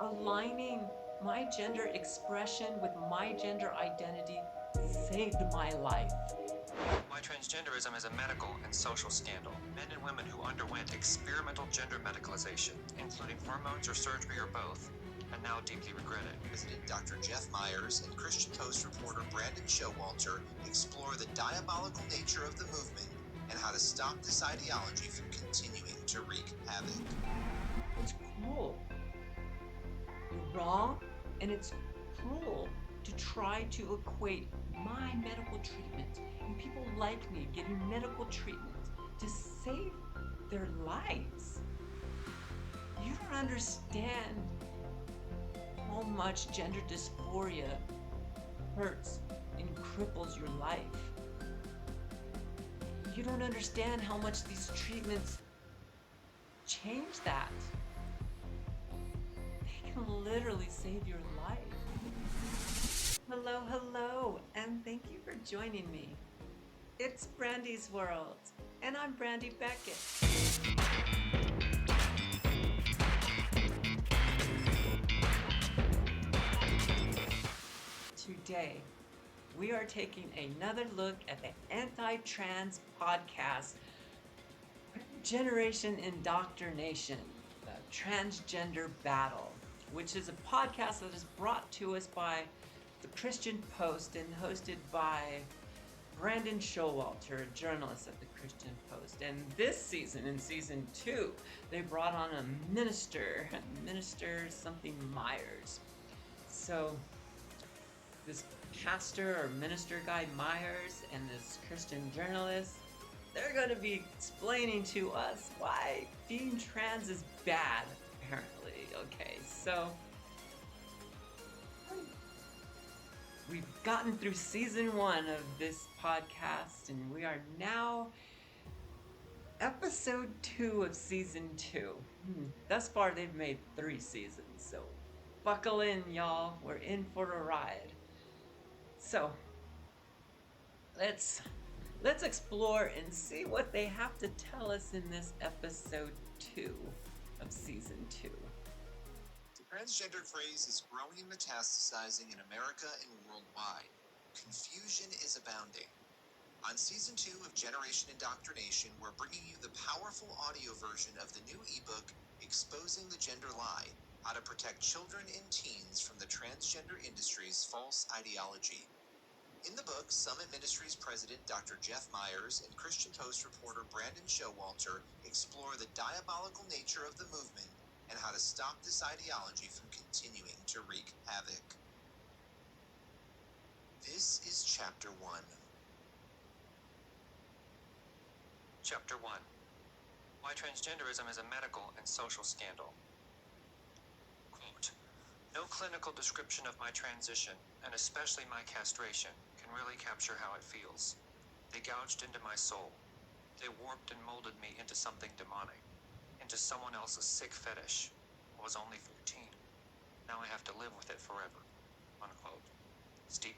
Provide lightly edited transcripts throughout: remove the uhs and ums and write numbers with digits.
Aligning my gender expression with my gender identity saved my life. Why transgenderism is a medical and social scandal. Men and women who underwent experimental gender medicalization, including hormones or surgery or both, and now deeply regret it. President Dr. Jeff Myers and Christian Post reporter Brandi Showalter explore the diabolical nature of the movement and how to stop this ideology from continuing to wreak havoc. It's cruel. You're wrong, and it's cruel to try to equate my medical treatment and people like me getting medical treatment to save their lives. You don't understand how much gender dysphoria hurts and cripples your life. You don't understand how much these treatments change that. They can literally save your life. Hello, and thank you for joining me. It's Brandi's World, and I'm Brandi Beckett. Today, we are taking another look at the anti-trans podcast, Generation Indoctrination, the Transgender Battle, which is a podcast that is brought to us by the Christian Post and hosted by Brandi Showalter, a journalist at the Christian Post. And this season, in season 2, they brought on a minister something Myers. So this pastor or minister guy Myers and this Christian journalist, they're going to be explaining to us why being trans is bad, apparently. Okay, so we've gotten through season 1 of this podcast, and we are now episode 2 of season 2. Thus far, they've made 3 seasons, so buckle in, y'all. We're in for a ride. So let's explore and see what they have to tell us in this episode 2 of season 2. The transgender phrase is growing and metastasizing in America and worldwide. Confusion is abounding. On season 2 of Generation Indoctrination, we're bringing you the powerful audio version of the new ebook, Exposing the Gender Lie: How to Protect Children and Teens from the Transgender Industry's False Ideology. In the book, Summit Ministries President Dr. Jeff Myers and Christian Post reporter Brandi Showalter explore the diabolical nature of the movement and how to stop this ideology from continuing to wreak havoc. This is Chapter 1. Chapter 1. Why transgenderism is a medical and social scandal. Quote, no clinical description of my transition, and especially my castration, can really capture how it feels. They gouged into my soul. They warped and molded me into something demonic, into someone else's sick fetish. I was only 13. Now I have to live with it forever. Unquote. Steve.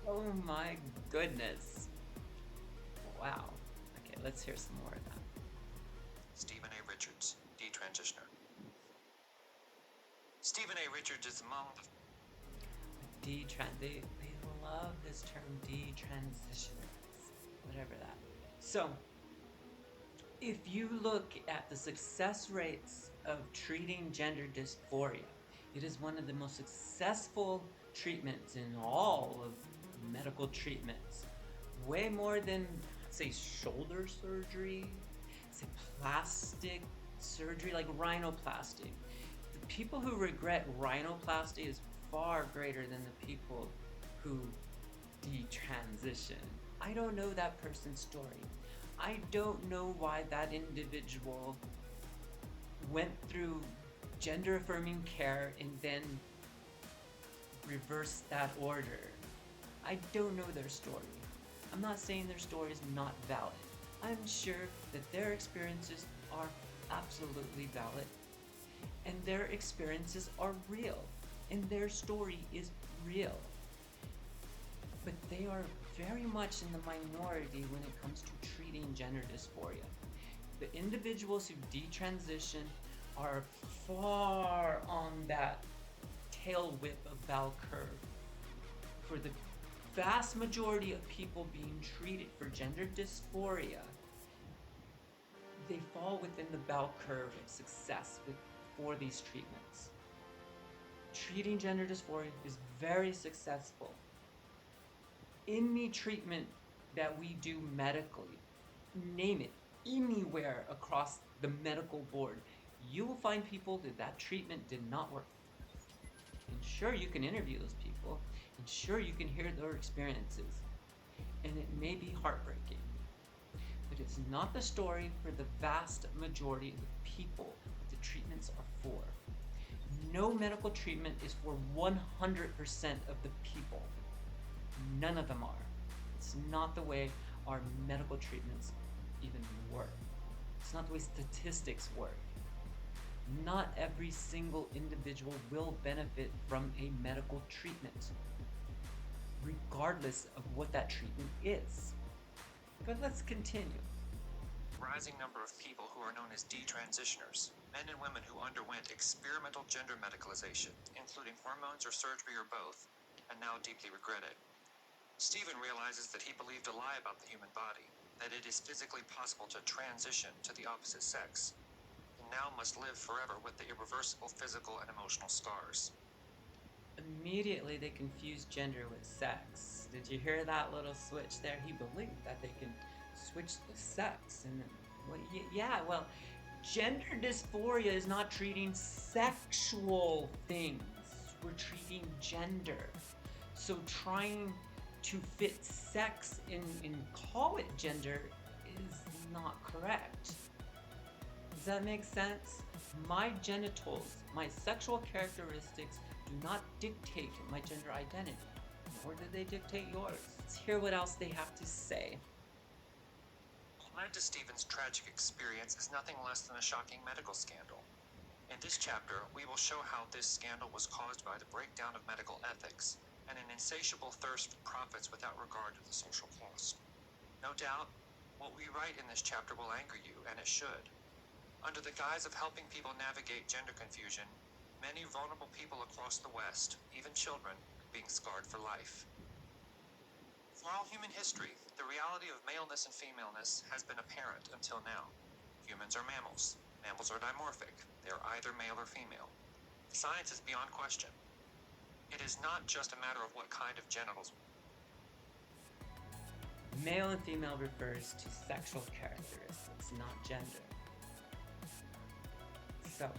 Oh my goodness. Wow. Okay, let's hear some more of that. Stephen A. Richards, detransitioner. Stephen A. Richards is among They love this term, detransitioners, whatever that. So, if you look at the success rates of treating gender dysphoria, it is one of the most successful treatments in all of medical treatments. Way more than, say, shoulder surgery, say, plastic surgery, like rhinoplasty. The people who regret rhinoplasty is far greater than the people who detransition. I don't know that person's story. I don't know why that individual went through gender affirming care and then reversed that order. I don't know their story. I'm not saying their story is not valid. I'm sure that their experiences are absolutely valid, and their experiences are real, and their story is real. But they are very much in the minority when it comes to treating gender dysphoria. The individuals who detransition are far on that tail whip of bell curve. For the vast majority of people being treated for gender dysphoria, they fall within the bell curve of success for these treatments. Treating gender dysphoria is very successful. Any treatment that we do medically, name it, anywhere across the medical board, you will find people that treatment did not work. And sure, you can interview those people, and sure, you can hear their experiences, and it may be heartbreaking, but it's not the story for the vast majority of the people that the treatments are for. No medical treatment is for 100% of the people. None of them are. It's not the way our medical treatments even work. It's not the way statistics work. Not every single individual will benefit from a medical treatment, regardless of what that treatment is. But let's continue. Rising number of people who are known as detransitioners, men and women who underwent experimental gender medicalization, including hormones or surgery or both, and now deeply regret it. Stephen realizes that he believed a lie about the human body, that it is physically possible to transition to the opposite sex, and now must live forever with the irreversible physical and emotional scars. Immediately they confuse gender with sex. Did you hear that little switch there? He believed that they can switch the sex, and well, gender dysphoria is not treating sexual things. We're treating gender. So trying to fit sex in and call it gender is not correct. Does that make sense? My genitals, my sexual characteristics do not dictate my gender identity, nor do they dictate yours. Let's hear what else they have to say. What led to Stephen's tragic experience is nothing less than a shocking medical scandal. In this chapter, we will show how this scandal was caused by the breakdown of medical ethics and an insatiable thirst for profits without regard to the social cost. No doubt, what we write in this chapter will anger you, and it should. Under the guise of helping people navigate gender confusion, many vulnerable people across the West, even children, are being scarred for life. For all human history, the reality of maleness and femaleness has been apparent until now. Humans are mammals. Mammals are dimorphic. They are either male or female. Science is beyond question. It is not just a matter of what kind of genitals. Male and female refers to sexual characteristics, not gender. So,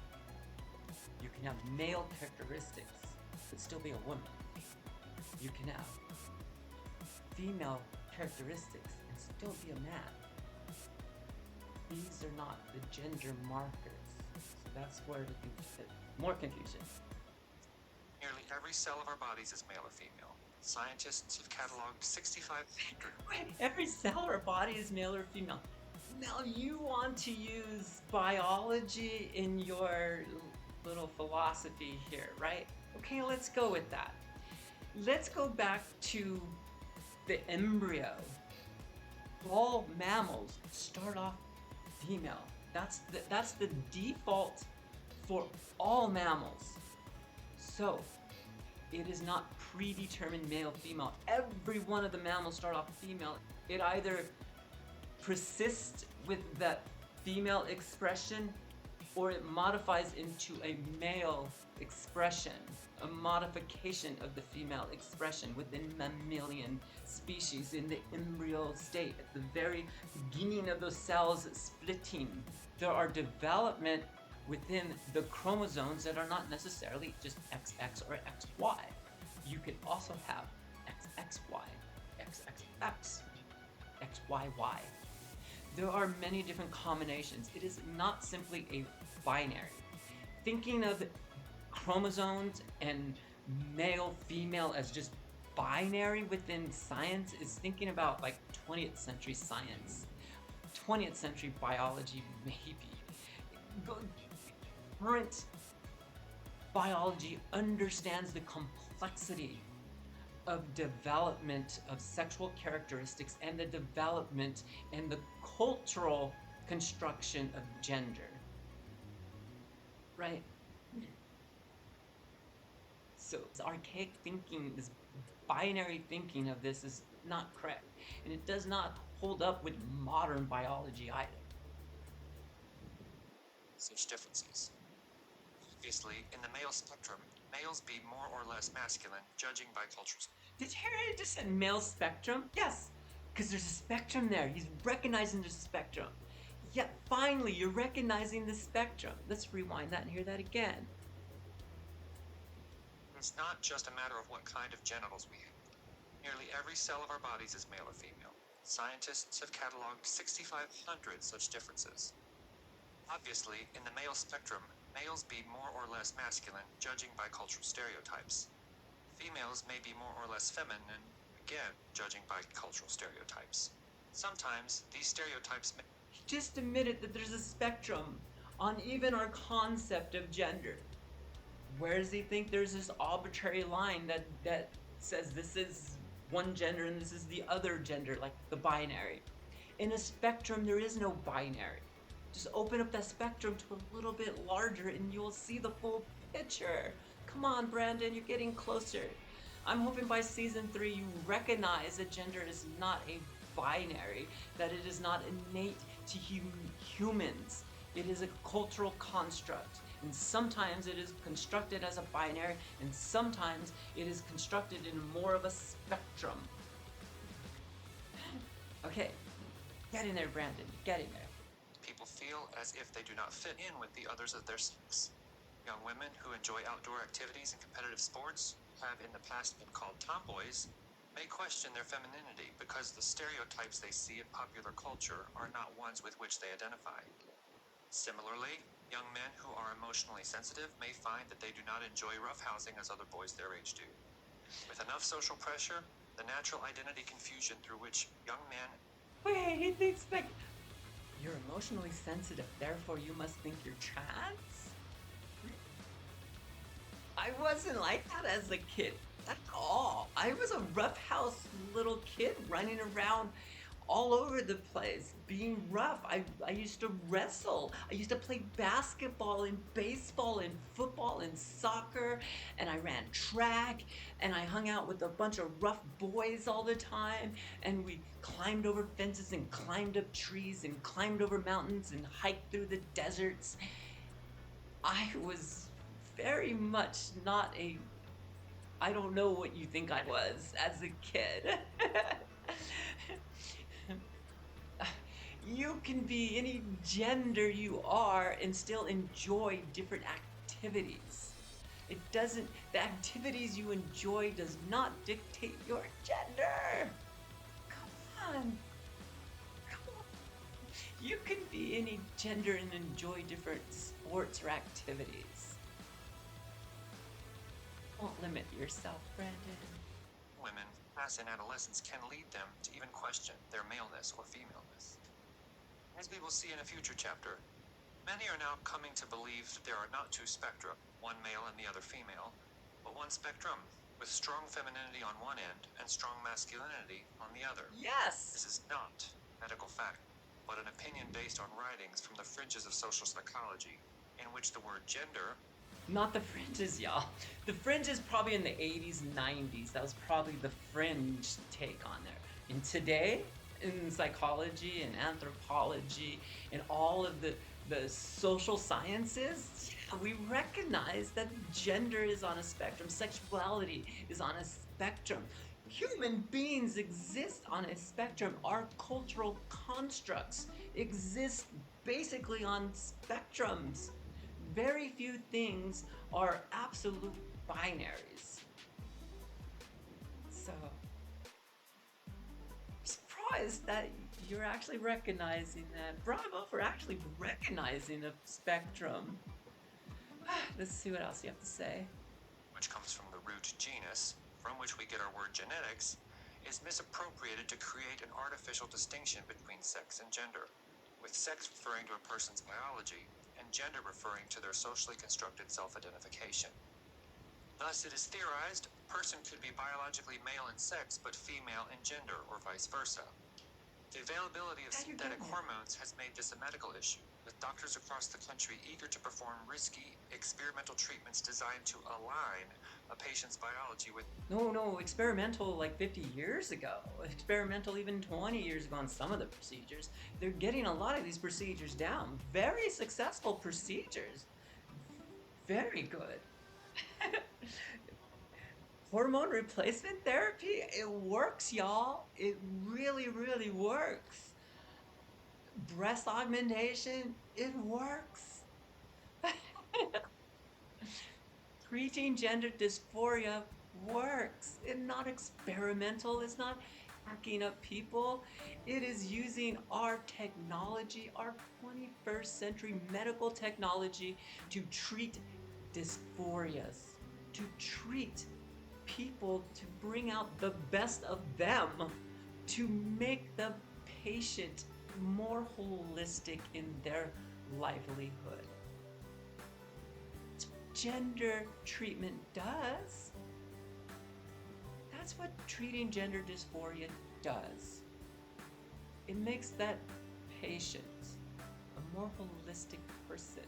you can have male characteristics but still be a woman. You can have female characteristics and still be a man. These are not the gender markers. So that's where more confusion. Nearly every cell of our bodies is male or female. Scientists have cataloged 6,500. Wait, every cell of our body is male or female. Now you want to use biology in your little philosophy here, right? Okay, let's go with that. Let's go back to the embryo. All mammals start off female. That's the default for all mammals. So it is not predetermined male female. Every one of the mammals start off female. It either persists with that female expression or it modifies into a male expression, a modification of the female expression within mammalian species in the embryo state, at the very beginning of those cells splitting. There are development within the chromosomes that are not necessarily just XX or XY. You can also have XXY, XXX, XYY. There are many different combinations. It is not simply a binary. Thinking of chromosomes and male, female as just binary within science is thinking about like 20th century science, 20th century biology maybe. Current biology understands the complexity of development of sexual characteristics and the development and the cultural construction of gender. Right? So this archaic thinking, this binary thinking of this is not correct. And it does not hold up with modern biology either. Such differences. Obviously, in the male spectrum, males be more or less masculine, judging by cultural. Did you hear it just said male spectrum? Yes, because there's a spectrum there. He's recognizing there's a spectrum. Yeah, finally, you're recognizing the spectrum. Let's rewind that and hear that again. It's not just a matter of what kind of genitals we have. Nearly every cell of our bodies is male or female. Scientists have cataloged 6,500 such differences. Obviously, in the male spectrum, males be more or less masculine, judging by cultural stereotypes. Females may be more or less feminine, again, judging by cultural stereotypes. Sometimes, these stereotypes may... He just admitted that there's a spectrum on even our concept of gender. Where does he think there's this arbitrary line that says this is one gender and this is the other gender, like the binary? In a spectrum, there is no binary. Just open up that spectrum to a little bit larger and you'll see the full picture. Come on, Brandon, you're getting closer. I'm hoping by season 3 you recognize that gender is not a binary, that it is not innate to humans. It is a cultural construct. And sometimes it is constructed as a binary, and sometimes it is constructed in more of a spectrum. Okay, get in there, Brandon, get in there. People feel as if they do not fit in with the others of their sex. Young women who enjoy outdoor activities and competitive sports, have in the past been called tomboys, may question their femininity because the stereotypes they see in popular culture are not ones with which they identify. Similarly, young men who are emotionally sensitive may find that they do not enjoy roughhousing as other boys their age do. With enough social pressure, the natural identity confusion through which young men... Wait, he thinks like, you're emotionally sensitive, therefore you must think you're trans? I wasn't like that as a kid at all. I was a roughhouse little kid running around all over the place, being rough. I used to wrestle. I used to play basketball and baseball and football and soccer, and I ran track, and I hung out with a bunch of rough boys all the time, and we climbed over fences and climbed up trees and climbed over mountains and hiked through the deserts. I was very much not a... I don't know what you think I was as a kid. You can be any gender you are and still enjoy different activities. It doesn't, the activities you enjoy does not dictate your gender. Come on. You can be any gender and enjoy different sports or activities. Don't limit yourself, Brandon. Women, as in adolescence, can lead them to even question their maleness or femaleness. As we will see in a future chapter, many are now coming to believe that there are not two spectra, one male and the other female, but one spectrum, with strong femininity on one end and strong masculinity on the other. Yes! This is not medical fact, but an opinion based on writings from the fringes of social psychology, in which the word gender... Not the fringes, y'all. The fringe is probably in the 80s, 90s. That was probably the fringe take on there. And today, in psychology and anthropology and all of the social sciences, yeah, we recognize that gender is on a spectrum. Sexuality is on a spectrum. Human beings exist on a spectrum. Our cultural constructs exist basically on spectrums. Very few things are absolute binaries. So, I'm surprised that you're actually recognizing that. Bravo for actually recognizing a spectrum. Let's see what else you have to say. Which comes from the root genus, from which we get our word genetics, is misappropriated to create an artificial distinction between sex and gender, with sex referring to a person's biology and gender referring to their socially constructed self-identification. Thus, it is theorized a person could be biologically male in sex but female in gender, or vice versa. The availability of How you synthetic getting it? hormones has made this a medical issue, with doctors across the country eager to perform risky experimental treatments designed to align a patient's biology with. No, experimental like 50 years ago. Experimental even 20 years ago on some of the procedures. They're getting a lot of these procedures down. Very successful procedures. Very good. Hormone replacement therapy, it works, y'all. It really, really works. Breast augmentation, it works. Treating gender dysphoria works. It's not experimental, it's not hacking up people. It is using our technology, our 21st century medical technology to treat dysphorias, to treat people, to bring out the best of them, to make the patient more holistic in their livelihood. Gender treatment does. That's what treating gender dysphoria does. It makes that patient a more holistic person.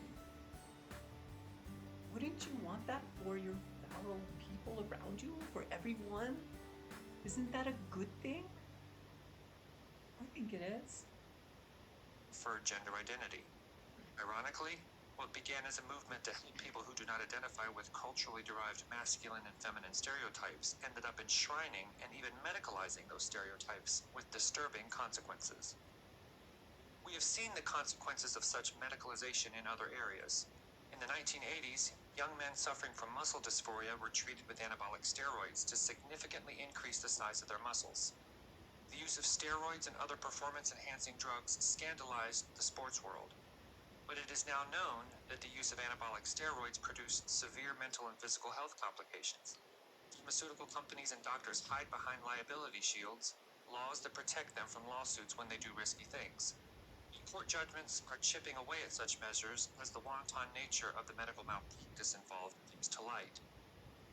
Wouldn't you want that for your fellow people around you, for everyone? Isn't that a good thing? I think it is. For gender identity. Ironically, what began as a movement to help people who do not identify with culturally derived masculine and feminine stereotypes ended up enshrining and even medicalizing those stereotypes with disturbing consequences. We have seen the consequences of such medicalization in other areas. In the 1980s, young men suffering from muscle dysphoria were treated with anabolic steroids to significantly increase the size of their muscles. The use of steroids and other performance-enhancing drugs scandalized the sports world. But it is now known that the use of anabolic steroids produced severe mental and physical health complications. Pharmaceutical companies and doctors hide behind liability shields, laws that protect them from lawsuits when they do risky things. Court judgments are chipping away at such measures as the wanton nature of the medical malpractice involved comes to light.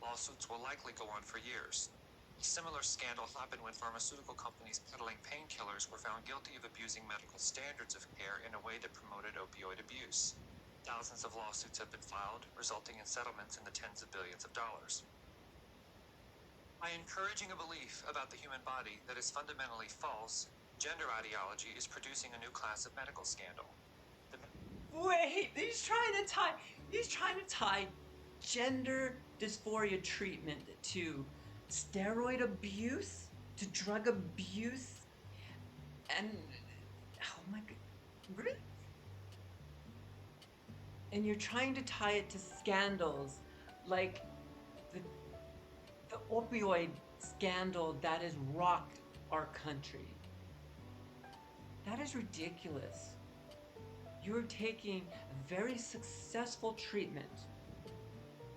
Lawsuits will likely go on for years. A similar scandal happened when pharmaceutical companies peddling painkillers were found guilty of abusing medical standards of care in a way that promoted opioid abuse. Thousands of lawsuits have been filed, resulting in settlements in the tens of billions of dollars. By encouraging a belief about the human body that is fundamentally false, gender ideology is producing a new class of medical scandal. Wait, he's trying to tie gender dysphoria treatment to steroid abuse, to drug abuse, and oh my god, really? And you're trying to tie it to scandals like the the opioid scandal that has rocked our country. That is ridiculous. You're taking a very successful treatment,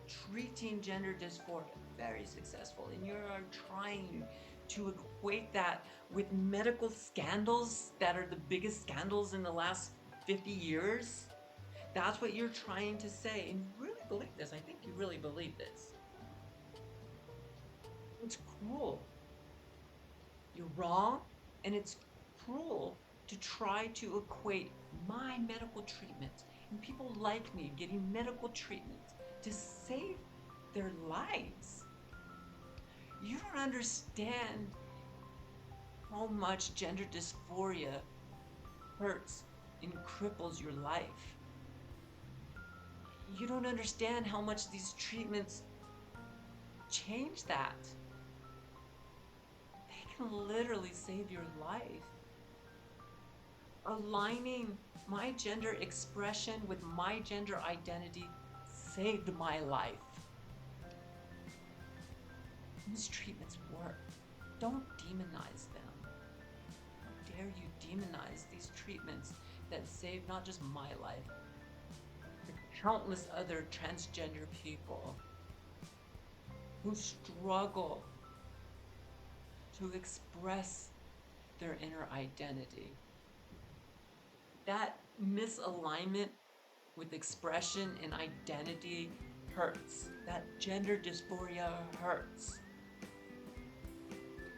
treating gender dysphoria, very successful, and you're trying to equate that with medical scandals that are the biggest scandals in the last 50 years. That's what you're trying to say, and you really believe this. I think you really believe this. It's cruel. You're wrong, and it's cruel to try to equate my medical treatment and people like me getting medical treatment to save their lives. You don't understand how much gender dysphoria hurts and cripples your life. You don't understand how much these treatments change that. They can literally save your life. Aligning my gender expression with my gender identity saved my life. These treatments work. Don't demonize them. How dare you demonize these treatments that save not just my life, but countless other transgender people who struggle to express their inner identity. That misalignment with expression and identity hurts. That gender dysphoria hurts.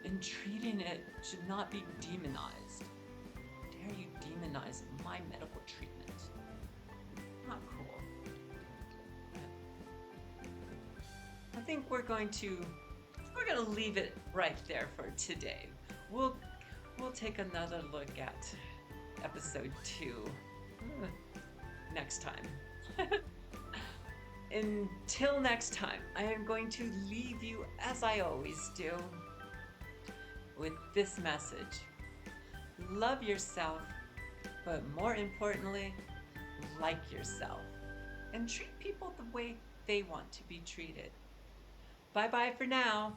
And treating it should not be demonized. demonize my medical treatment. Not cool. I think we're gonna leave it right there for today. We'll take another look at episode 2 next time. Until next time, I am going to leave you, as I always do, with this message. Love yourself, but more importantly, like yourself, and treat people the way they want to be treated. Bye-bye for now.